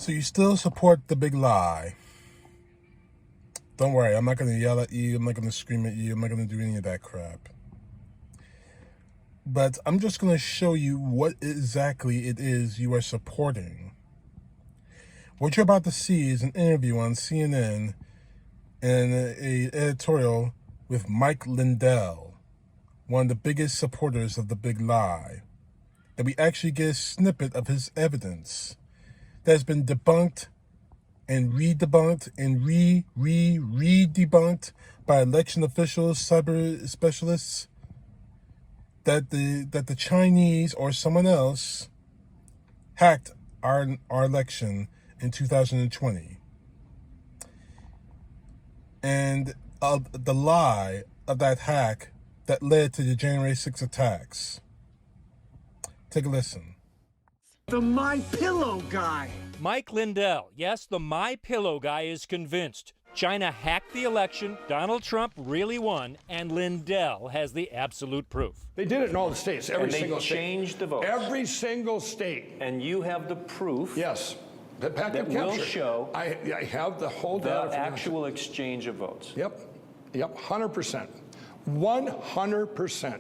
So you still support the big lie. Don't worry, I'm not going to yell at you. I'm not going to scream at you. I'm not going to do any of that crap. But I'm just going to show you what exactly it is you are supporting. What you're about to see is an interview on CNN and an editorial with Mike Lindell, one of the biggest supporters of the big lie. And we actually get a snippet of his evidence that has been debunked and re-debunked and re-debunked by election officials, cyber specialists, that the Chinese or someone else hacked our election in 2020. And the lie of that hack that led to the January 6 attacks. Take a listen. The My Pillow guy. Mike Lindell, yes, the My Pillow guy is convinced. China hacked the election, Donald Trump really won, and Lindell has the absolute proof. They did it in all the states, every single state. And they changed the votes. Every single state. And you have the proof. Yes. That will show I have the whole data. The actual exchange of votes. Yep, 100%. 100%.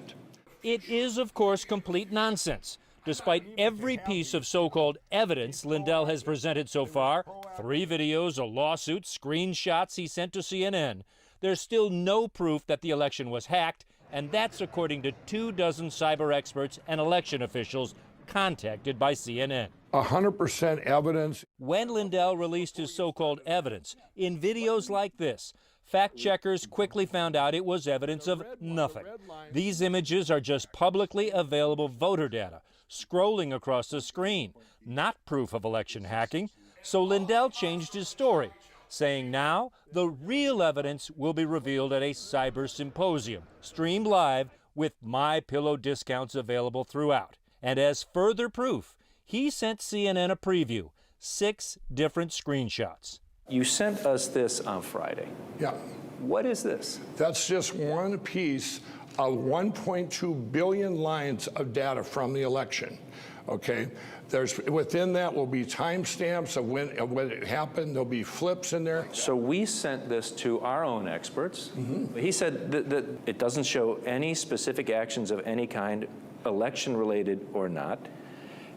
It is, of course, complete nonsense. Despite every piece of so-called evidence Lindell has presented so far, 3 videos, a lawsuit, screenshots he sent to CNN, there's still no proof that the election was hacked, and that's according to 24 cyber experts and election officials contacted by CNN. 100% evidence. When Lindell released his so-called evidence, in videos like this, fact-checkers quickly found out it was evidence of nothing. These images are just publicly available voter data, scrolling across the screen, not proof of election hacking. So Lindell changed his story, saying now the real evidence will be revealed at a cyber symposium, streamed live with My Pillow discounts available throughout. And as further proof, he sent CNN a preview, 6 different screenshots. You sent us this on Friday. Yeah. What is this? That's just one piece of 1.2 billion lines of data from the election. Okay, within that will be timestamps of when it happened. There'll be flips in there. So we sent this to our own experts. He said that it doesn't show any specific actions of any kind, election-related or not,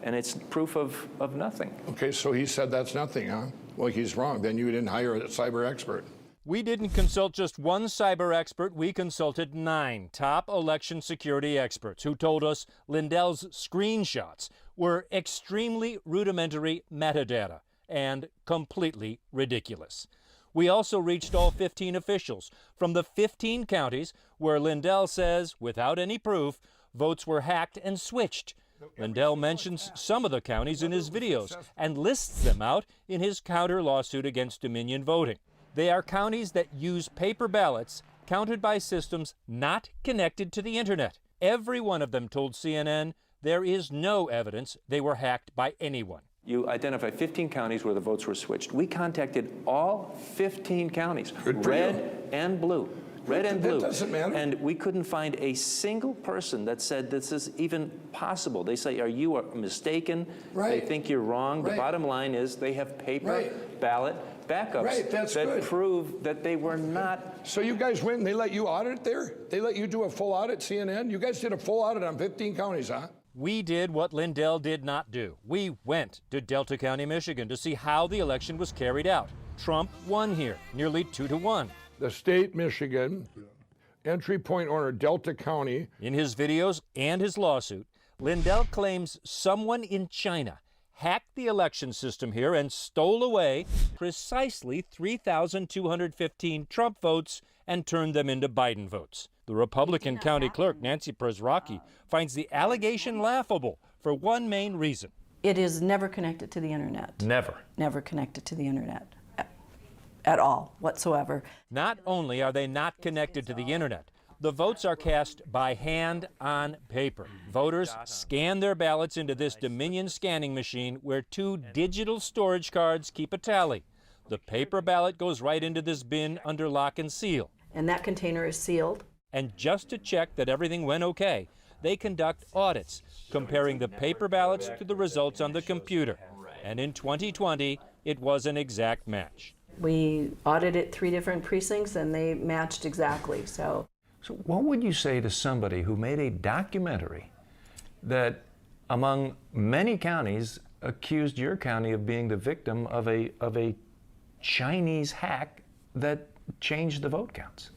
and it's proof of nothing. Okay, so he said that's nothing, huh? Well, he's wrong. Then you didn't hire a cyber expert. We didn't consult just one cyber expert. We consulted 9 top election security experts who told us Lindell's screenshots were extremely rudimentary metadata and completely ridiculous. We also reached all 15 officials from the 15 counties where Lindell says, without any proof, votes were hacked and switched. Lindell mentions some of the counties in his videos and lists them out in his counter lawsuit against Dominion Voting. They are counties that use paper ballots counted by systems not connected to the internet. Every one of them told CNN there is no evidence they were hacked by anyone. You identified 15 counties where the votes were switched. We contacted all 15 counties, red and blue. Red and blue. That doesn't matter. And we couldn't find a single person that said this is even possible. They say, are you mistaken? Right. They think you're wrong. Right. The bottom line is they have paper ballot backups that prove that they were not. So you guys went and they let you audit there? They let you do a full audit, CNN? You guys did a full audit on 15 counties, huh? We did what Lindell did not do. We went to Delta County, Michigan to see how the election was carried out. Trump won here, nearly 2-1. The state, Michigan, entry point owner, Delta County. In his videos and his lawsuit, Lindell claims someone in China hacked the election system here and stole away precisely 3,215 Trump votes and turned them into Biden votes. The Republican county clerk, Nancy Przrocki, finds the allegation laughable for one main reason. It is never connected to the internet. Never. Never connected to the internet. At all, whatsoever. Not only are they not connected to the internet, the votes are cast by hand on paper. Voters scan their ballots into this Dominion scanning machine where 2 digital storage cards keep a tally. The paper ballot goes right into this bin under lock and seal. And that container is sealed. And just to check that everything went okay, they conduct audits, comparing the paper ballots to the results on the computer. And in 2020, it was an exact match. We audited 3 different precincts and they matched exactly, So what would you say to somebody who made a documentary that, among many counties, accused your county of being the victim of a Chinese hack that changed the vote counts?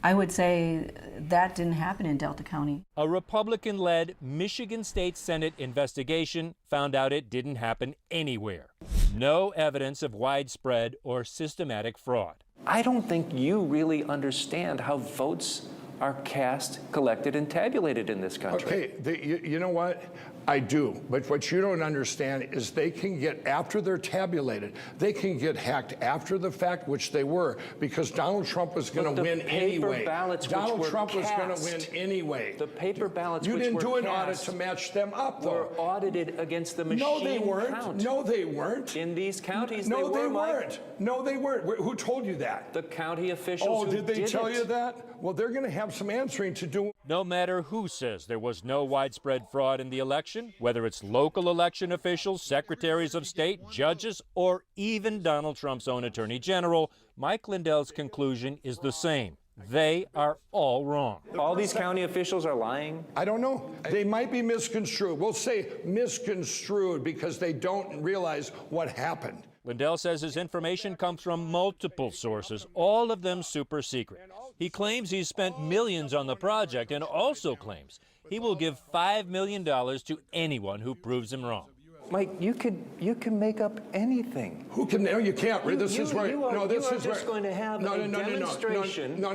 I would say that didn't happen in Delta County. A Republican-led Michigan State Senate investigation found out it didn't happen anywhere. No evidence of widespread or systematic fraud. I don't think you really understand how votes are cast, collected, and tabulated in this country. Okay, you know what? I do. But what you don't understand is they can get, after they're tabulated, they can get hacked after the fact, which they were, because Donald Trump was going to win anyway. Donald Trump was going to win anyway. The paper ballots which were You didn't do an audit cast to match them up, though. were audited against the machine No, they weren't. count. No, they weren't. In these counties, No, they they were, weren't. No, they weren't. Who told you that? The county officials Oh, who did they tell it. you that? Well, they're going to have some answering to do. No matter who says there was no widespread fraud in the election, whether it's local election officials, secretaries of state, judges, or even Donald Trump's own attorney general, Mike Lindell's conclusion is the same. They are all wrong. All these county officials are lying? I don't know. They might be misconstrued. We'll say misconstrued because they don't realize what happened. Lindell says his information comes from multiple sources, all of them super secret. He claims he's spent millions on the project and also claims he will give $5 million to anyone who proves him wrong. Mike, you can make up anything. Who can? No, you can't. This is where. You This are is just where. going to have a demonstration. No.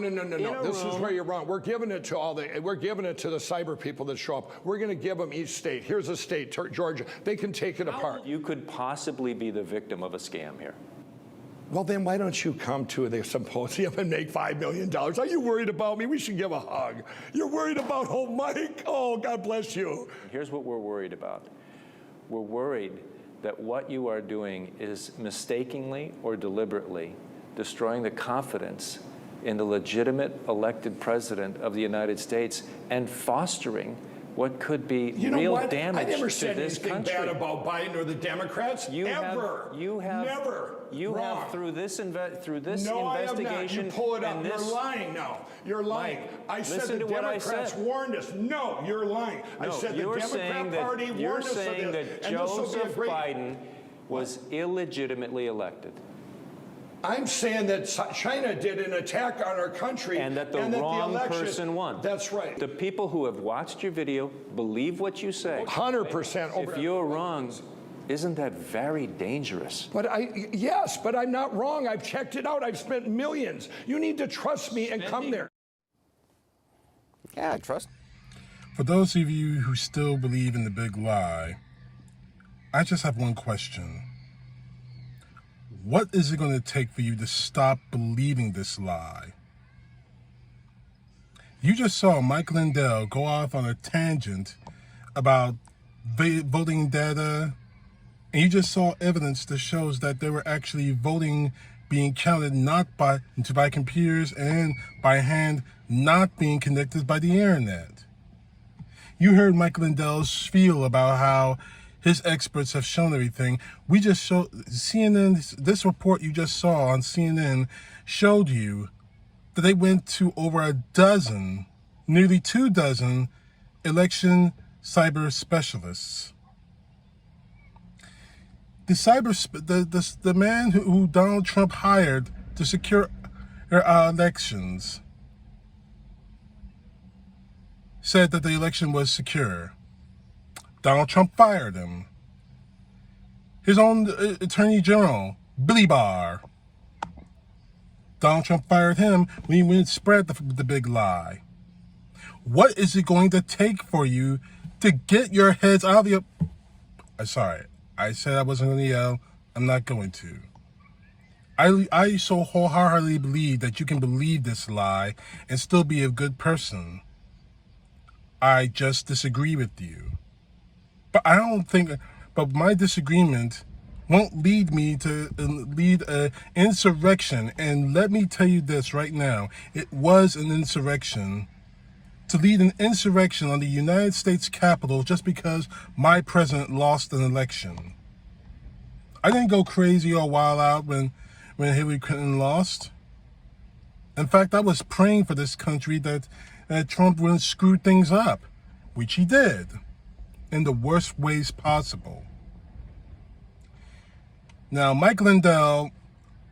This is room. where you're wrong. We're giving it to We're giving it to the cyber people that show up. We're going to give them each state. Here's a state, Georgia. They can take it apart. You could possibly be the victim of a scam here. Well, then why don't you come to the symposium and make $5 million? Are you worried about me? We should give a hug. You're worried about Mike? Oh, God bless you. Here's what we're worried about. We're worried that what you are doing is mistakenly or deliberately destroying the confidence in the legitimate elected president of the United States and fostering what could be real damage I never to said this anything country. bad about Biden or the Democrats. You Never. have through this investigation. No, I have not. You pull it up. You're lying now. You're lying. Mike, I said listen the to what I Democrats said. warned us. No, you're lying. I said the Democrat Party warned us of this. You're saying that Joseph Biden was illegitimately elected. I'm saying that China did an attack on our country and that the wrong person won. That's right. The people who have watched your video believe what you say. 100%. If you're wrong, isn't that very dangerous? But yes, but I'm not wrong. I've checked it out. I've spent millions. You need to trust me and come there. Yeah, I trust. For those of you who still believe in the big lie, I just have one question. What is it going to take for you to stop believing this lie? You just saw Mike Lindell go off on a tangent about voting data, and you just saw evidence that shows that there were actually voting being counted not by computers and by hand, not being connected by the internet. You heard Mike Lindell's spiel about how his experts have shown everything. We just showed CNN, this report you just saw on CNN showed you that they went to over a dozen, nearly 24 election cyber specialists. The man who Donald Trump hired to secure our elections said that the election was secure. Donald Trump fired him. His own attorney general, Billy Barr. Donald Trump fired him when he went and spread the big lie. What is it going to take for you to get your heads out of the... Sorry, I said I wasn't going to yell. I'm not going to. I so wholeheartedly believe that you can believe this lie and still be a good person. I just disagree with you. But I don't think, but my disagreement won't lead me to lead an insurrection. And let me tell you this right now, it was an insurrection. To lead an insurrection on the United States Capitol just because my president lost an election. I didn't go crazy or wild out when Hillary Clinton lost. In fact, I was praying for this country that Trump wouldn't screw things up, which he did, in the worst ways possible. Now, Mike Lindell,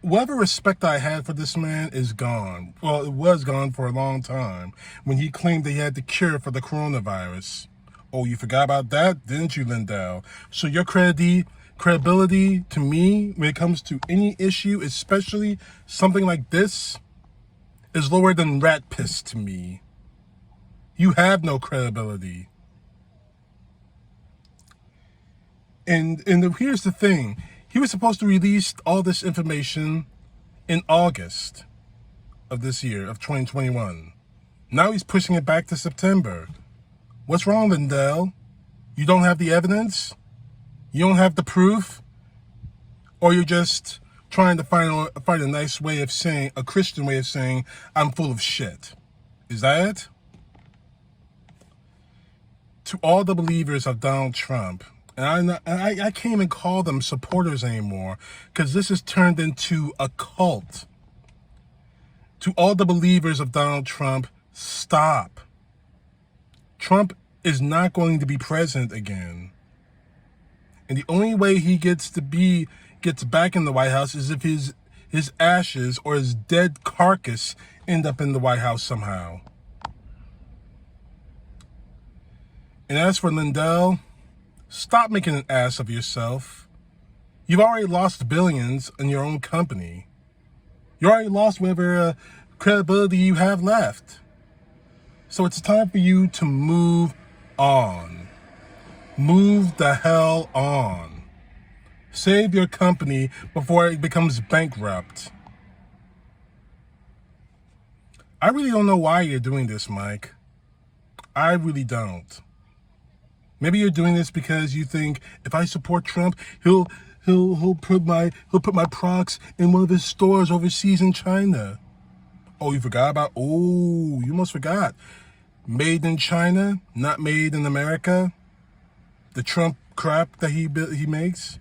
whatever respect I had for this man is gone. Well, it was gone for a long time when he claimed that he had the cure for the coronavirus. Oh, you forgot about that, didn't you, Lindell? So your credibility to me when it comes to any issue, especially something like this, is lower than rat piss to me. You have no credibility. And here's the thing. He was supposed to release all this information in August of this year, of 2021. Now he's pushing it back to September. What's wrong, Lindell? You don't have the evidence? You don't have the proof? Or you're just trying to find a nice way of saying, a Christian way of saying, I'm full of shit. Is that it? To all the believers of Donald Trump, and I can't even call them supporters anymore, because this has turned into a cult. To all the believers of Donald Trump, stop. Trump is not going to be president again. And the only way he gets back in the White House is if his ashes or his dead carcass end up in the White House somehow. And as for Lindell, stop making an ass of yourself. You've already lost billions in your own company. You already lost whatever credibility you have left. So it's time for you to move on. Move the hell on. Save your company before it becomes bankrupt. I really don't know why you're doing this, Mike. I really don't. Maybe you're doing this because you think if I support Trump, he'll put my products in one of his stores overseas in China. Oh, you almost forgot. Made in China, not made in America. The Trump crap that he makes.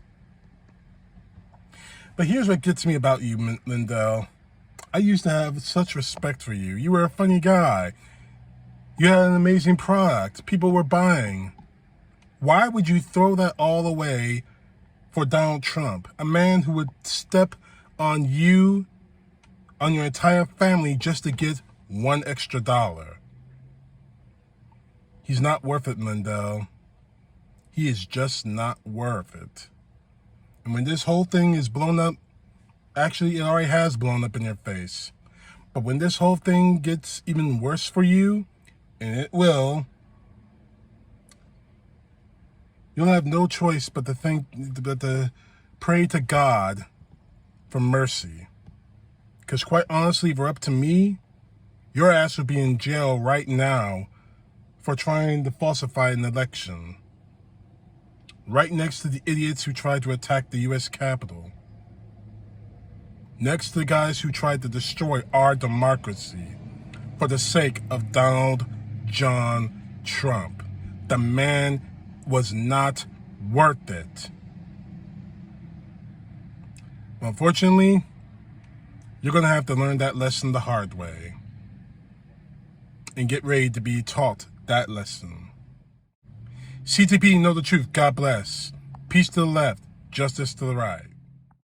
But here's what gets me about you, Lindell. I used to have such respect for you. You were a funny guy. You had an amazing product. People were buying. Why would you throw that all away for Donald Trump? A man who would step on you, on your entire family, just to get $1 extra. He's not worth it, Lindell. He is just not worth it. And when this whole thing is blown up, actually it already has blown up in your face. But when this whole thing gets even worse for you, and it will, you'll have no choice but to pray to God for mercy. Because quite honestly, if it were up to me, your ass would be in jail right now for trying to falsify an election. Right next to the idiots who tried to attack the U.S. Capitol. Next to the guys who tried to destroy our democracy for the sake of Donald John Trump. The man was not worth it. Unfortunately, you're going to have to learn that lesson the hard way. And get ready to be taught that lesson. CTP, know the truth. God bless. Peace to the left, justice to the right.